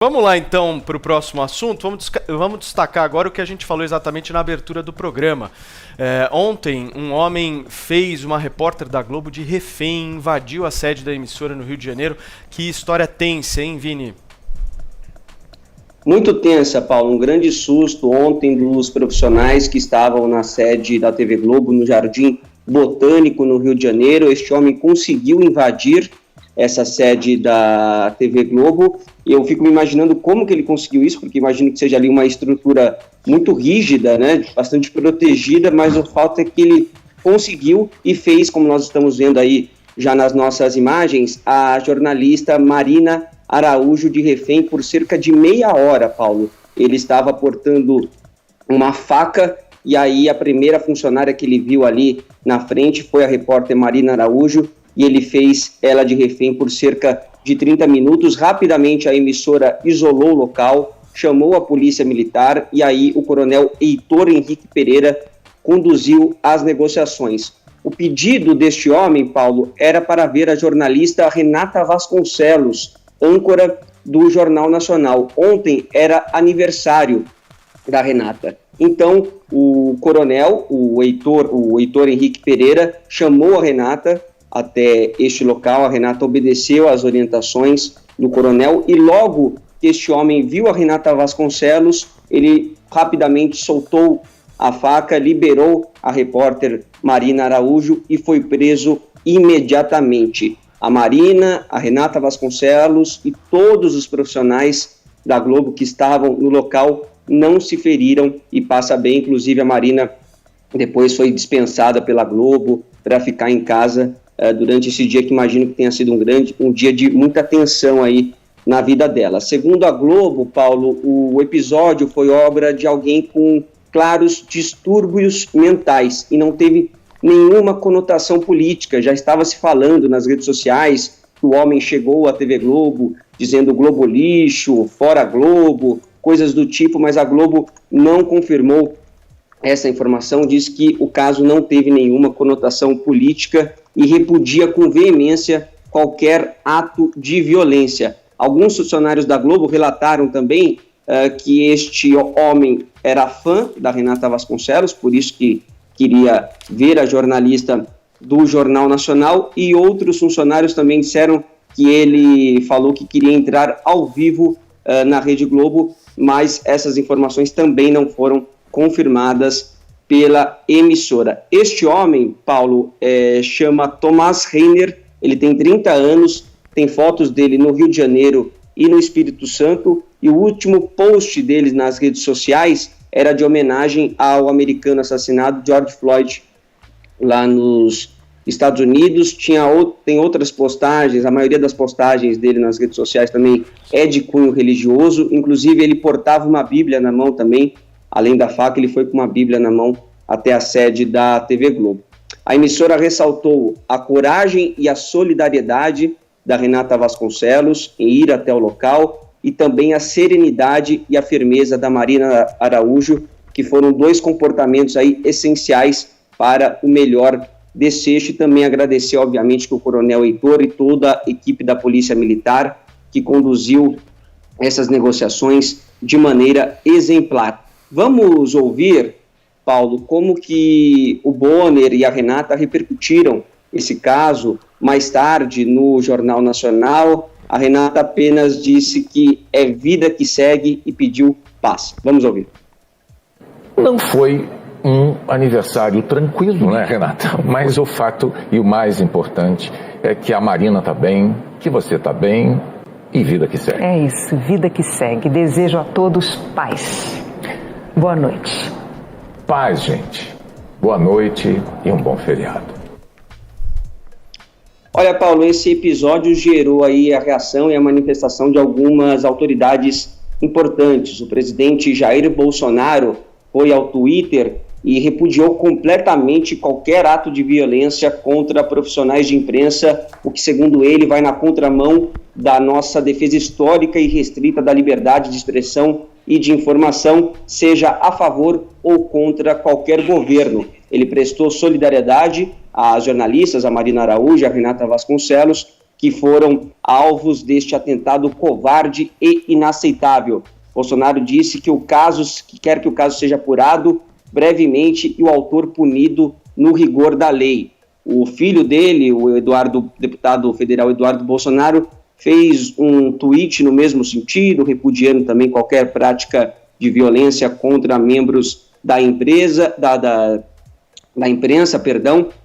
Vamos lá então para o próximo assunto. Vamos destacar agora o que a gente falou exatamente na abertura do programa. Ontem, um homem fez uma repórter da Globo de refém, invadiu a sede da emissora no Rio de Janeiro. Que história tensa, hein, Vini? Muito tensa, Paulo. Um grande susto ontem dos profissionais que estavam na sede da TV Globo, no Jardim Botânico, no Rio de Janeiro. Este homem conseguiu invadir essa sede da TV Globo. Eu fico me imaginando como que ele conseguiu isso, porque imagino que seja ali uma estrutura muito rígida, né, bastante protegida, mas o fato é que ele conseguiu e fez, como nós estamos vendo aí já nas nossas imagens, a jornalista Marina Araújo de refém por cerca de meia hora, Paulo. Ele estava portando uma faca e aí a primeira funcionária que ele viu ali na frente foi a repórter Marina Araújo, e ele fez ela de refém por cerca de 30 minutos. Rapidamente a emissora isolou o local, chamou a polícia militar e aí o coronel Heitor Henrique Pereira conduziu as negociações. O pedido deste homem, Paulo, era para ver a jornalista Renata Vasconcelos, âncora do Jornal Nacional. Ontem era aniversário da Renata. Então, o coronel, o Heitor Henrique Pereira, chamou a Renata até este local. A Renata obedeceu às orientações do coronel e logo que este homem viu a Renata Vasconcelos, ele rapidamente soltou a faca, liberou a repórter Marina Araújo e foi preso imediatamente. A Marina, a Renata Vasconcelos e todos os profissionais da Globo que estavam no local não se feriram e passa bem. Inclusive a Marina depois foi dispensada pela Globo para ficar em casa durante esse dia, que imagino que tenha sido um dia de muita tensão aí na vida dela. Segundo a Globo, Paulo, o episódio foi obra de alguém com claros distúrbios mentais e não teve nenhuma conotação política. Já estava se falando nas redes sociais que o homem chegou à TV Globo dizendo Globo lixo, fora Globo, coisas do tipo, mas a Globo não confirmou essa informação, diz que o caso não teve nenhuma conotação política e repudia com veemência qualquer ato de violência. Alguns funcionários da Globo relataram também que este homem era fã da Renata Vasconcelos, por isso que queria ver a jornalista do Jornal Nacional, e outros funcionários também disseram que ele falou que queria entrar ao vivo na Rede Globo, mas essas informações também não foram confirmadas pela emissora. Este homem, Paulo, chama Tomás Reiner, ele tem 30 anos, tem fotos dele no Rio de Janeiro e no Espírito Santo, e o último post dele nas redes sociais era de homenagem ao americano assassinado George Floyd, lá nos Estados Unidos. Tem outras postagens, a maioria das postagens dele nas redes sociais também é de cunho religioso, inclusive ele portava uma Bíblia na mão também. Além da faca, ele foi com uma Bíblia na mão até a sede da TV Globo. A emissora ressaltou a coragem e a solidariedade da Renata Vasconcelos em ir até o local e também a serenidade e a firmeza da Marina Araújo, que foram dois comportamentos aí essenciais para o melhor desfecho. E também agradecer, obviamente, que o coronel Heitor e toda a equipe da Polícia Militar que conduziu essas negociações de maneira exemplar. Vamos ouvir, Paulo, como que o Bonner e a Renata repercutiram esse caso mais tarde no Jornal Nacional. A Renata apenas disse que é vida que segue e pediu paz. Vamos ouvir. Não foi um aniversário tranquilo, né, Renata? Mas o fato e o mais importante é que a Marina está bem, que você está bem e vida que segue. É isso, vida que segue. Desejo a todos paz. Boa noite. Paz, gente. Boa noite e um bom feriado. Olha, Paulo, esse episódio gerou aí a reação e a manifestação de algumas autoridades importantes. O presidente Jair Bolsonaro foi ao Twitter e repudiou completamente qualquer ato de violência contra profissionais de imprensa, o que, segundo ele, vai na contramão da nossa defesa histórica e restrita da liberdade de expressão e de informação, seja a favor ou contra qualquer governo. Ele prestou solidariedade às jornalistas, a Marina Araújo e a Renata Vasconcelos, que foram alvos deste atentado covarde e inaceitável. Bolsonaro disse que quer que o caso seja apurado brevemente e o autor punido no rigor da lei. O filho dele, o deputado federal Eduardo Bolsonaro, fez um tweet no mesmo sentido, repudiando também qualquer prática de violência contra membros da imprensa,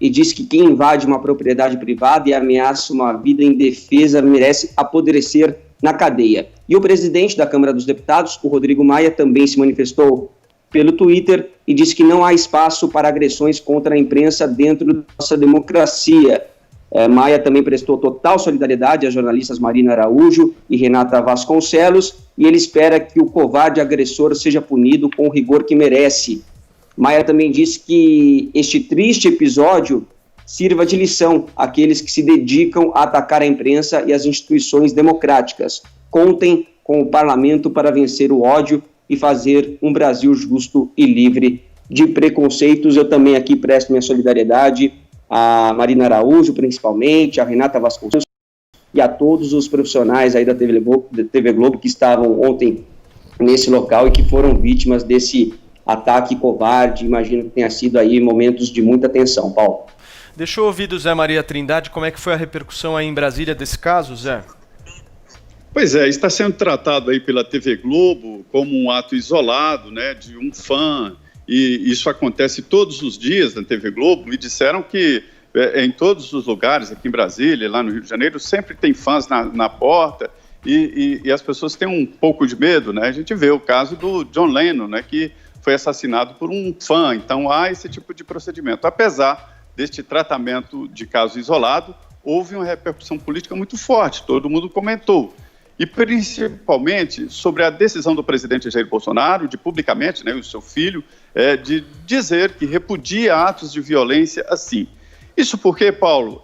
e disse que quem invade uma propriedade privada e ameaça uma vida indefesa merece apodrecer na cadeia. E o presidente da Câmara dos Deputados, o Rodrigo Maia, também se manifestou pelo Twitter e disse que não há espaço para agressões contra a imprensa dentro da nossa democracia. Maia também prestou total solidariedade às jornalistas Marina Araújo e Renata Vasconcelos, e ele espera que o covarde agressor seja punido com o rigor que merece. Maia também disse que este triste episódio sirva de lição àqueles que se dedicam a atacar a imprensa e as instituições democráticas. Contem com o parlamento para vencer o ódio e fazer um Brasil justo e livre de preconceitos. Eu também aqui presto minha solidariedade a Marina Araújo, principalmente, a Renata Vasconcelos e a todos os profissionais aí da TV Globo que estavam ontem nesse local e que foram vítimas desse ataque covarde. Imagino que tenha sido aí momentos de muita tensão. Paulo. Deixa eu ouvir do Zé Maria Trindade como é que foi a repercussão aí em Brasília desse caso, Zé? Pois é, está sendo tratado aí pela TV Globo como um ato isolado, né, de um fã, e isso acontece todos os dias na TV Globo. Me disseram que em todos os lugares, aqui em Brasília, lá no Rio de Janeiro, sempre tem fãs na porta e as pessoas têm um pouco de medo, né? A gente vê o caso do John Lennon, né, que foi assassinado por um fã, então há esse tipo de procedimento. Apesar deste tratamento de caso isolado, houve uma repercussão política muito forte, todo mundo comentou. E principalmente sobre a decisão do presidente Jair Bolsonaro de publicamente, né, o seu filho, de dizer que repudia atos de violência assim. Isso porque, Paulo,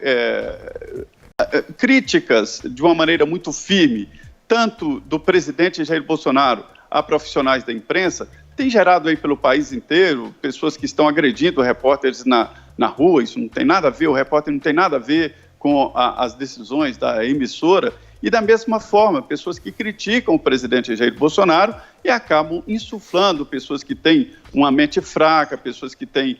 críticas de uma maneira muito firme, tanto do presidente Jair Bolsonaro a profissionais da imprensa, tem gerado aí pelo país inteiro pessoas que estão agredindo repórteres na rua. Isso não tem nada a ver, o repórter não tem nada a ver com as decisões da emissora. E da mesma forma, pessoas que criticam o presidente Jair Bolsonaro e acabam insuflando pessoas que têm uma mente fraca, pessoas que têm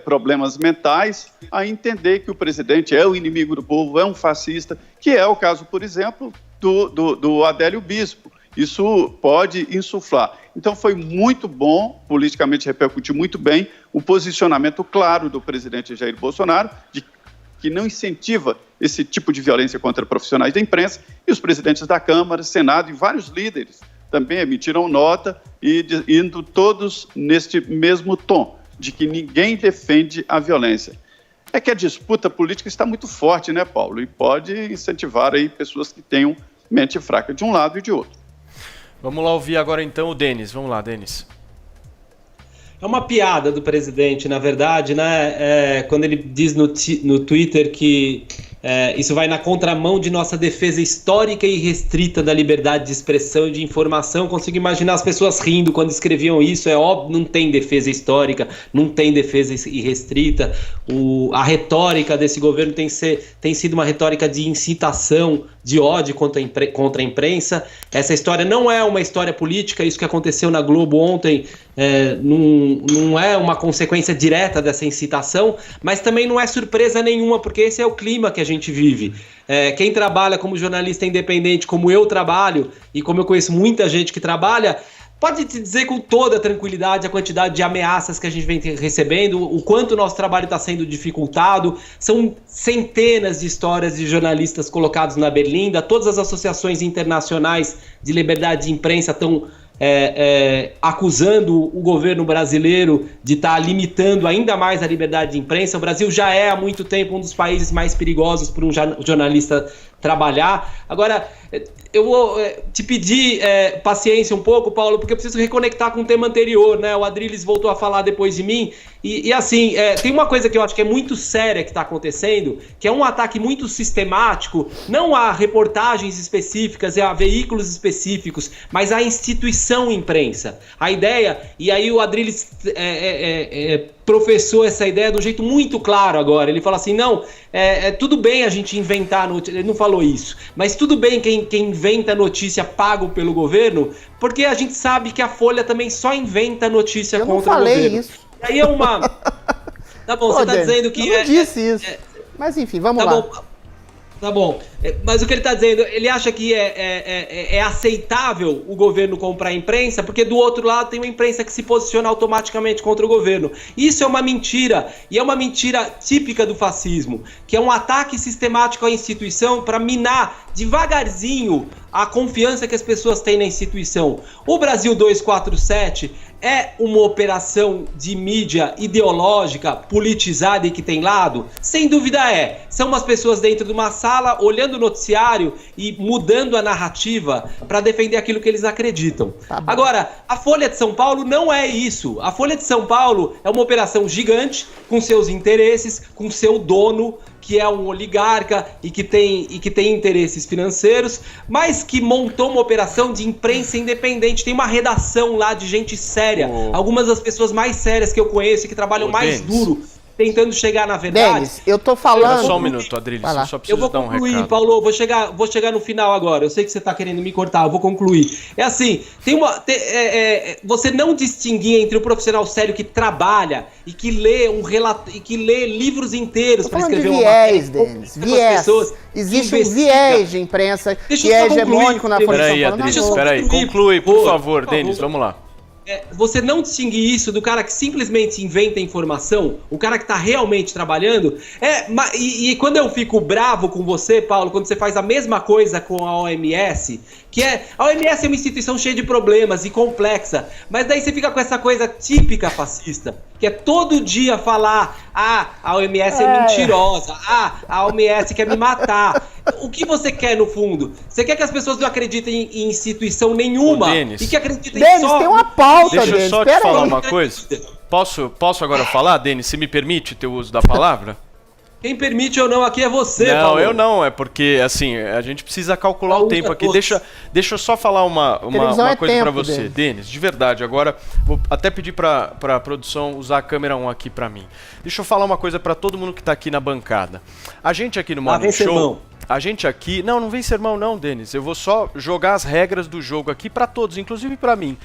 problemas mentais, a entender que o presidente é o inimigo do povo, é um fascista, que é o caso, por exemplo, do Adélio Bispo. Isso pode insuflar. Então foi muito bom, politicamente repercutiu muito bem, o posicionamento claro do presidente Jair Bolsonaro, de que não incentiva esse tipo de violência contra profissionais da imprensa, e os presidentes da Câmara, Senado e vários líderes também emitiram nota e indo todos neste mesmo tom, de que ninguém defende a violência. É que a disputa política está muito forte, né, Paulo? E pode incentivar aí pessoas que tenham mente fraca de um lado e de outro. Vamos lá ouvir agora então o Denis. Vamos lá, Denis. É uma piada do presidente, na verdade, né? Quando ele diz no Twitter que isso vai na contramão de nossa defesa histórica e restrita da liberdade de expressão e de informação. Consigo imaginar as pessoas rindo quando escreviam isso. É óbvio, não tem defesa histórica, não tem defesa irrestrita. A retórica desse governo tem sido uma retórica de incitação, de ódio contra a imprensa. Essa história não é uma história política. Isso que aconteceu na Globo ontem não é uma consequência direta dessa incitação, mas também não é surpresa nenhuma, porque esse é o clima que a gente vive. Quem trabalha como jornalista independente, como eu trabalho, e como eu conheço muita gente que trabalha, pode te dizer com toda tranquilidade a quantidade de ameaças que a gente vem recebendo, o quanto o nosso trabalho está sendo dificultado. São centenas de histórias de jornalistas colocados na berlinda. Todas as associações internacionais de liberdade de imprensa estão acusando o governo brasileiro de estar limitando ainda mais a liberdade de imprensa. O Brasil já é há muito tempo um dos países mais perigosos para um jornalista trabalhar. Agora, eu vou te pedir paciência um pouco, Paulo, porque eu preciso reconectar com o tema anterior, né? O Adriles voltou a falar depois de mim, e assim, tem uma coisa que eu acho que é muito séria que está acontecendo, que é um ataque muito sistemático, não a reportagens específicas e a veículos específicos, mas à instituição imprensa. A ideia, e aí o Adriles professou essa ideia de um jeito muito claro agora. Ele fala assim, não, tudo bem a gente inventar notícia, ele não falou isso, mas tudo bem quem inventa notícia pago pelo governo, porque a gente sabe que a Folha também só inventa notícia contra o governo. Eu não falei isso. Aí é uma... Tá bom, você tá dizendo que... Eu não disse isso. Mas enfim, vamos lá. Tá bom, mas o que ele está dizendo, ele acha que é aceitável o governo comprar a imprensa, porque do outro lado tem uma imprensa que se posiciona automaticamente contra o governo. Isso é uma mentira, e é uma mentira típica do fascismo, que é um ataque sistemático à instituição para minar devagarzinho a confiança que as pessoas têm na instituição. O Brasil 247 é uma operação de mídia ideológica, politizada e que tem lado? Sem dúvida é. São umas pessoas dentro de uma sala, olhando o noticiário e mudando a narrativa para defender aquilo que eles acreditam. Agora, a Folha de São Paulo não é isso. A Folha de São Paulo é uma operação gigante, com seus interesses, com seu dono, que é um oligarca e que tem interesses financeiros, mas que montou uma operação de imprensa independente. Tem uma redação lá de gente séria, algumas das pessoas mais sérias que eu conheço e que trabalham mais duro, tentando chegar na verdade. Denis, eu tô falando... Só um minuto, Adriles, eu só preciso dar um recado. Eu vou concluir, Paulo, vou chegar no final agora. Eu sei que você tá querendo me cortar, eu vou concluir. É assim, você não distinguir entre o profissional sério que trabalha e que lê livros inteiros para escrever uma viés, Denis, viés. Existe um viés de imprensa que é hegemônico na Folha de São Paulo. Peraí, conclui, por favor, Denis, vamos lá. Você não distinguir isso do cara que simplesmente inventa informação, o cara que está realmente trabalhando. E quando eu fico bravo com você, Paulo, quando você faz a mesma coisa com a OMS, a OMS é uma instituição cheia de problemas e complexa, mas daí você fica com essa coisa típica fascista, que é todo dia falar, a OMS é mentirosa, a OMS quer me matar. O que você quer no fundo? Você quer que as pessoas não acreditem em instituição nenhuma e que acreditem só... tem uma pauta, Deixa eu só te falar uma coisa. Posso agora falar, Denis? Se me permite ter o uso da palavra? Quem permite ou não aqui é você, não, Paulo. Eu não, é porque, assim, a gente precisa calcular o tempo aqui. Deixa eu só falar uma coisa pra você, Denis, de verdade. Agora, vou até pedir pra produção usar a câmera 1 aqui pra mim. Deixa eu falar uma coisa pra todo mundo que tá aqui na bancada. A gente aqui no Morning Show... A gente aqui... Não vem sermão não, Denis. Eu vou só jogar as regras do jogo aqui pra todos, inclusive pra mim.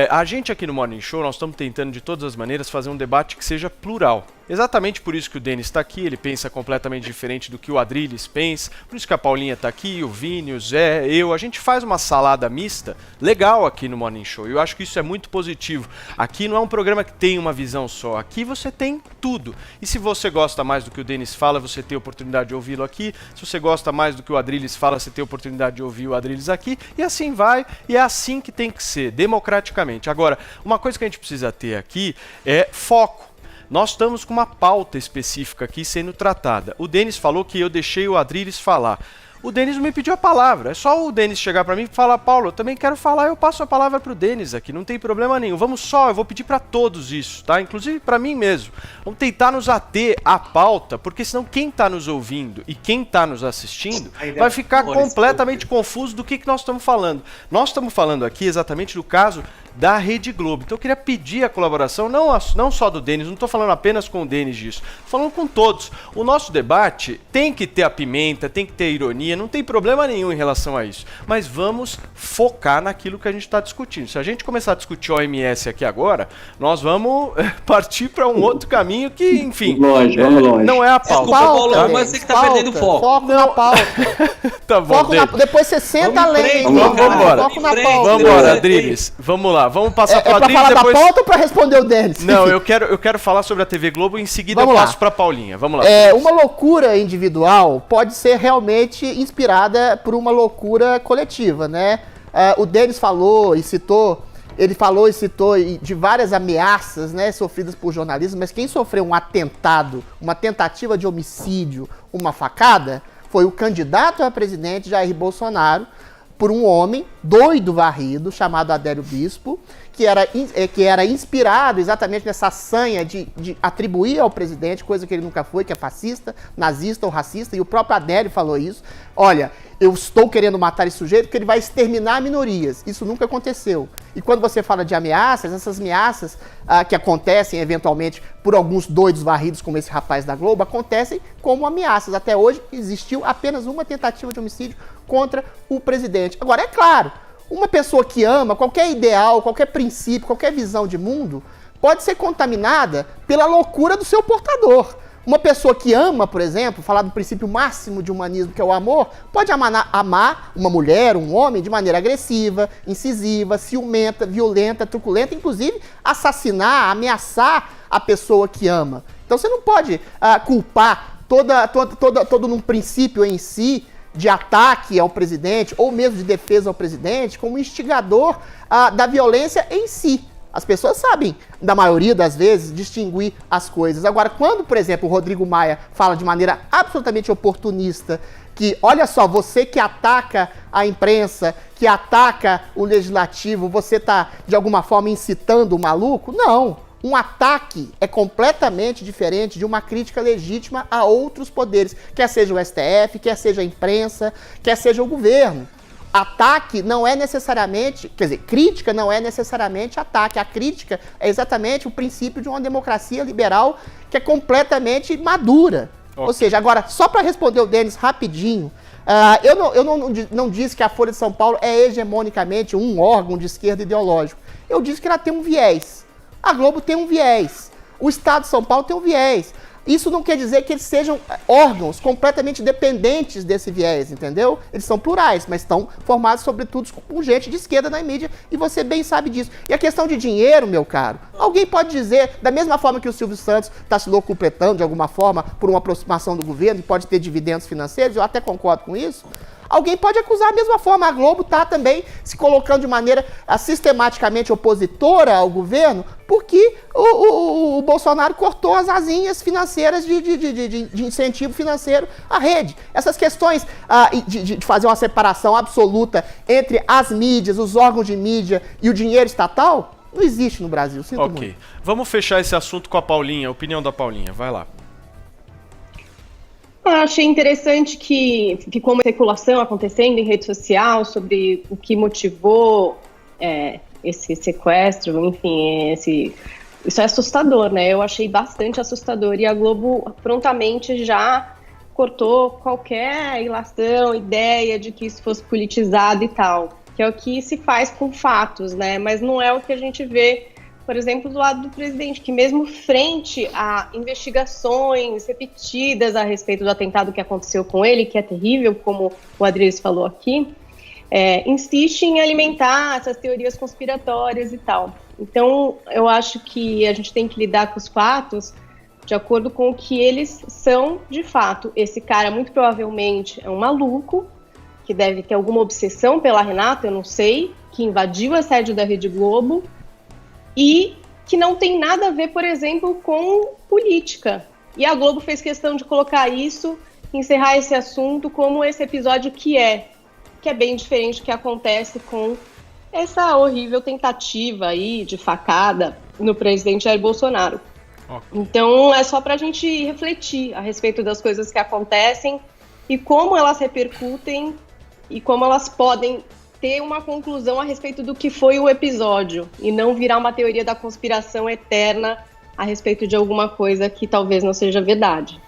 A gente aqui no Morning Show, nós estamos tentando de todas as maneiras fazer um debate que seja plural. Exatamente por isso que o Denis está aqui, ele pensa completamente diferente do que o Adriles pensa, por isso que a Paulinha está aqui, o Vini, o Zé, a gente faz uma salada mista legal aqui no Morning Show, e eu acho que isso é muito positivo. Aqui não é um programa que tem uma visão só, aqui você tem tudo, e se você gosta mais do que o Denis fala, você tem a oportunidade de ouvi-lo aqui, se você gosta mais do que o Adriles fala, você tem a oportunidade de ouvir o Adriles aqui, e assim vai, e é assim que tem que ser, democraticamente. Agora, uma coisa que a gente precisa ter aqui é foco. Nós estamos com uma pauta específica aqui sendo tratada. O Denis falou que eu deixei o Adriles falar. O Denis não me pediu a palavra. É só o Denis chegar para mim e falar, Paulo, eu também quero falar, eu passo a palavra pro Denis aqui, não tem problema nenhum. Eu vou pedir para todos isso, tá? Inclusive para mim mesmo. Vamos tentar nos ater à pauta, porque senão quem tá nos ouvindo e quem tá nos assistindo vai ficar completamente confuso do que nós estamos falando. Nós estamos falando aqui exatamente do caso da Rede Globo. Então eu queria pedir a colaboração, não só do Denis, não estou falando apenas com o Denis disso, estou falando com todos. O nosso debate tem que ter a pimenta, tem que ter a ironia, não tem problema nenhum em relação a isso. Mas vamos focar naquilo que a gente está discutindo. Se a gente começar a discutir OMS aqui agora, nós vamos partir para um outro caminho que, enfim, vamos longe. Não é a pauta. Desculpa, Paulo, mas você que está perdendo foco. Foco na pauta. Tá bom, depois você senta além. Vamos embora. Foco na pauta. Vamos embora, Adriles. Vamos lá. Vamos passar para o Adriles depois... depois... da pauta ou para responder o Denis? Não, eu quero falar sobre a TV Globo e em seguida eu passo para a Paulinha. Vamos lá. Uma loucura individual pode ser realmente inspirada por uma loucura coletiva, né? O Denis falou e citou de várias ameaças, né, sofridas por jornalistas, mas quem sofreu um atentado, uma tentativa de homicídio, uma facada, foi o candidato a presidente Jair Bolsonaro, por um homem doido varrido, chamado Adélio Bispo, que era inspirado exatamente nessa sanha de atribuir ao presidente coisa que ele nunca foi, que é fascista, nazista ou racista, e o próprio Adélio falou isso. Olha, eu estou querendo matar esse sujeito porque ele vai exterminar minorias. Isso nunca aconteceu. E quando você fala de ameaças, essas ameaças que acontecem eventualmente por alguns doidos varridos como esse rapaz da Globo, acontecem como ameaças. Até hoje existiu apenas uma tentativa de homicídio contra o presidente. Agora, é claro, uma pessoa que ama qualquer ideal, qualquer princípio, qualquer visão de mundo, pode ser contaminada pela loucura do seu portador. Uma pessoa que ama, por exemplo, falar do princípio máximo de humanismo, que é o amor, pode amar uma mulher, um homem, de maneira agressiva, incisiva, ciumenta, violenta, truculenta, inclusive assassinar, ameaçar a pessoa que ama. Então você não pode culpar todo num princípio em si de ataque ao presidente, ou mesmo de defesa ao presidente, como instigador da violência em si. As pessoas sabem, da maioria das vezes, distinguir as coisas. Agora, quando, por exemplo, o Rodrigo Maia fala de maneira absolutamente oportunista que, olha só, você que ataca a imprensa, que ataca o legislativo, você está, de alguma forma, incitando o maluco? Não. Um ataque é completamente diferente de uma crítica legítima a outros poderes, quer seja o STF, quer seja a imprensa, quer seja o governo. Ataque não é necessariamente, quer dizer, crítica não é necessariamente ataque. A crítica é exatamente o princípio de uma democracia liberal que é completamente madura. Okay. Ou seja, agora, só para responder o Denis rapidinho, eu não disse que a Folha de São Paulo é hegemonicamente um órgão de esquerda ideológico. Eu disse que ela tem um viés. A Globo tem um viés. O Estado de São Paulo tem um viés. Isso não quer dizer que eles sejam órgãos completamente dependentes desse viés, entendeu? Eles são plurais, mas estão formados, sobretudo, por gente de esquerda na mídia, e você bem sabe disso. E a questão de dinheiro, meu caro, alguém pode dizer, da mesma forma que o Silvio Santos está se locupletando, de alguma forma, por uma aproximação do governo, e pode ter dividendos financeiros, eu até concordo com isso. Alguém pode acusar da mesma forma. A Globo está também se colocando de maneira sistematicamente opositora ao governo, porque o Bolsonaro cortou as asinhas financeiras de incentivo financeiro à rede. Essas questões de fazer uma separação absoluta entre as mídias, os órgãos de mídia e o dinheiro estatal, não existe no Brasil. Sinto muito. Vamos fechar esse assunto com a Paulinha, a opinião da Paulinha. Vai lá. Eu achei interessante que ficou uma especulação acontecendo em rede social sobre o que motivou esse sequestro, enfim, isso é assustador, né? Eu achei bastante assustador, e a Globo prontamente já cortou qualquer ilação, ideia de que isso fosse politizado e tal, que é o que se faz com fatos, né? Mas não é o que a gente vê, por exemplo, do lado do presidente, que mesmo frente a investigações repetidas a respeito do atentado que aconteceu com ele, que é terrível, como o Adriles falou aqui, insiste em alimentar essas teorias conspiratórias e tal. Então, eu acho que a gente tem que lidar com os fatos de acordo com o que eles são de fato. Esse cara, muito provavelmente, é um maluco, que deve ter alguma obsessão pela Renata, eu não sei, que invadiu a sede da Rede Globo, e que não tem nada a ver, por exemplo, com política. E a Globo fez questão de colocar isso, encerrar esse assunto como esse episódio que é bem diferente do que acontece com essa horrível tentativa aí de facada no presidente Jair Bolsonaro. Então é só para a gente refletir a respeito das coisas que acontecem e como elas repercutem e como elas podem ter uma conclusão a respeito do que foi o episódio e não virar uma teoria da conspiração eterna a respeito de alguma coisa que talvez não seja verdade.